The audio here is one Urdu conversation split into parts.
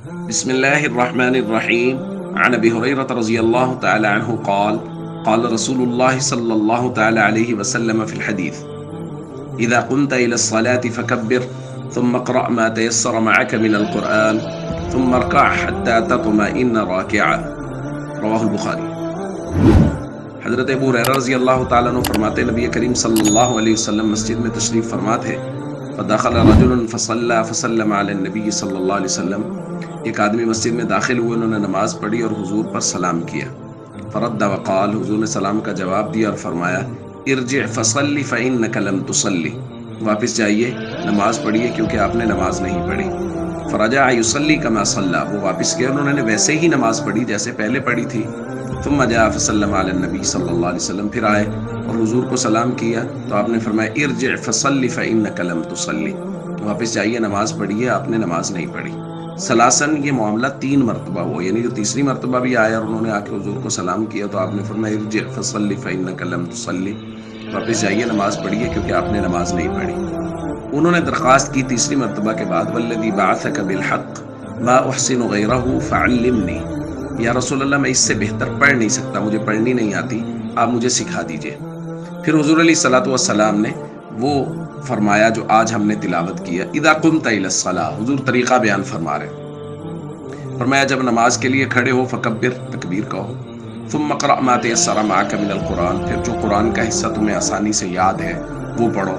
بسم الله الرحمن الرحيم. عن أبي هريرة رضي الله تعالى عنه قال قال رسول الله صلى الله تعالى عليه وسلم في الحديث: إذا قمت إلى الصلاة فكبر ثم اقرأ ما تيسر معك من القرآن ثم اركع حتى تطمئن راكعا. رواہ البخاری۔ حضرت ابو ہریرہ رضی اللہ تعالیٰ عنہ فرماتے ہیں، نبی کریم صلی اللہ علیہ وسلم مسجد میں تشریف فرما تھے۔ فدخل رجل فصلى فسلم علی النبی صلی اللہ علیہ وسلم، ایک آدمی مسجد میں داخل ہوئے، انہوں نے نماز پڑھی اور حضور پر سلام کیا۔ فرد وقال، حضور نے سلام کا جواب دیا اور فرمایا: ارجع فصلی فإنک لم تصلی، واپس جائیے، نماز پڑھیے کیونکہ آپ نے نماز نہیں پڑھی۔ فرجع یصلی کما صلی، وہ واپس گئے، انہوں نے ویسے ہی نماز پڑھی جیسے پہلے پڑھی تھی۔ ثم جاء فسلم علی النبی صلی اللہ علیہ وسلم، پھر آئے اور حضور کو سلام کیا تو آپ نے فرمایا: ارجع فصلی فإنک لم تصلی، واپس جائیے، نماز پڑھیے، آپ نے نماز نہیں پڑھی۔ سلاسن یہ معاملہ 3 مرتبہ ہوا، یعنی جو تیسری مرتبہ بھی آیا اور انہوں نے آ کے حضور کو سلام کیا تو آپ نے فرمایا: ارجع فصلی فإنک لم تصلی، واپس جائیے، نماز پڑھیے کیونکہ آپ نے نماز نہیں پڑھی۔ انہوں نے درخواست کی تیسری مرتبہ کے بعد: والذی بعثک بالحق ما احسن غیرہ فعلمنی، یا رسول اللہ میں اس سے بہتر پڑھ نہیں سکتا، مجھے پڑھنی نہیں آتی، آپ مجھے سکھا دیجئے۔ پھر حضور علیہ الصلوۃ والسلام نے وہ فرمایا جو آج ہم نے تلاوت کیا، اذا قمت الی الصلاۃ، حضور طریقہ بیان فرما رہے، فرمایا جب نماز کے لیے کھڑے ہو فکبر، تکبیر کہو، ثم اقرأ ما تیسر معک من القرآن، پھر جو قرآن کا حصہ تمہیں آسانی سے یاد ہے وہ پڑھو،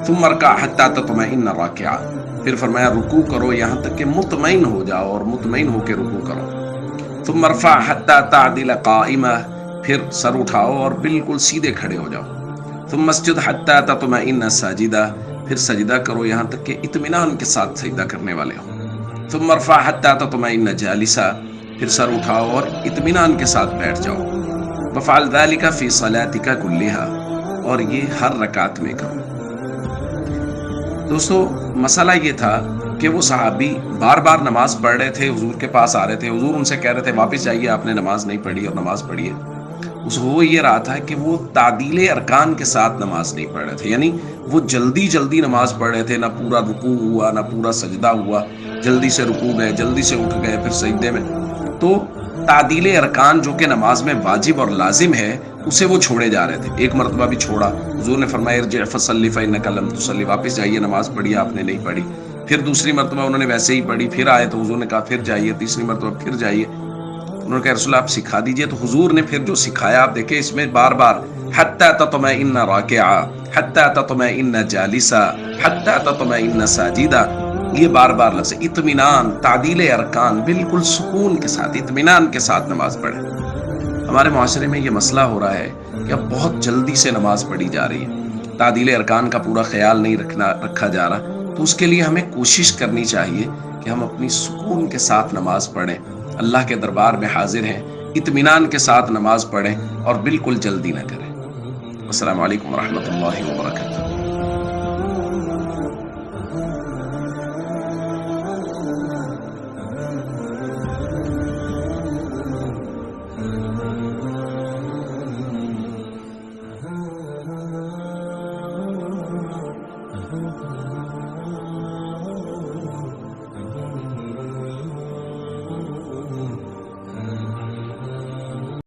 ثم ارکع حتی تطمئن راکعا، پھر فرمایا رکوع کرو یہاں تک کہ مطمئن ہو جاؤ اور مطمئن ہو کے رکوع کرو، ثم ارفع حتی تعدل قائمہ، پھر سر اٹھاؤ اور بالکل سیدھے کھڑے ہو جاؤ، ثم اسجد حتی تطمئن ساجدہ، پھر سجدہ کرو یہاں تک کہ اطمینان کے ساتھ سجدہ کرنے والے ہو، ثم ارفع حتی تطمئن جالسا، پھر سر اٹھاؤ اور اطمینان کے ساتھ بیٹھ جاؤ، وفعل ذلک فی صلاتک کلھا، اور یہ ہر رکعت میں کرو۔ دوستو مسئلہ یہ تھا کہ وہ صحابی بار بار نماز پڑھ رہے تھے، حضور کے پاس آ رہے تھے، حضور ان سے کہہ رہے تھے واپس جائیے، آپ نے نماز نہیں پڑھی اور نماز پڑھیے۔ اس ہو یہ رہا تھا کہ وہ تعدیل ارکان کے ساتھ نماز نہیں پڑھ رہے تھے، یعنی وہ جلدی جلدی نماز پڑھ رہے تھے، نہ پورا رکوع ہوا نہ پورا سجدہ ہوا، جلدی سے رکوع گئے، جلدی سے اٹھ گئے، پھر سجدے میں۔ تو تعدیل ارکان جو کہ نماز میں واجب اور لازم ہے اسے وہ چھوڑے جا رہے تھے، ایک مرتبہ بھی چھوڑا۔ حضور نے فرمایا ارجع فصلی فإنک لم تصلی، واپس جائیے، نماز پڑھیے، آپ نے نہیں پڑھی۔ پھر دوسری مرتبہ انہوں نے ویسے ہی پڑھی، پھر آئے تو حضور نے کہا پھر جائیے، تیسری مرتبہ پھر جائیے، انہوں نے کہا رسول اللہ آپ سکھا دیجئے، تو حضور نے پھر جو سکھایا آپ دیکھیں اس میں بار بار حتی تطمئن راکعا، حتی تطمئن جالسا، حتی تطمئن ساجدہ، یہ بار بار لفظ اطمینان، تعدیل ارکان، بالکل سکون کے ساتھ، اطمینان کے ساتھ نماز پڑھیں۔ ہمارے معاشرے میں یہ مسئلہ ہو رہا ہے کہ اب بہت جلدی سے نماز پڑھی جا رہی ہے، تعدیل ارکان کا پورا خیال نہیں رکھا جا رہا، تو اس کے لیے ہمیں کوشش کرنی چاہیے کہ ہم اپنی سکون کے ساتھ نماز پڑھیں، اللہ کے دربار میں حاضر ہیں، اطمینان کے ساتھ نماز پڑھیں اور بالکل جلدی نہ کریں۔ السلام علیکم ورحمۃ اللہ وبرکاتہ۔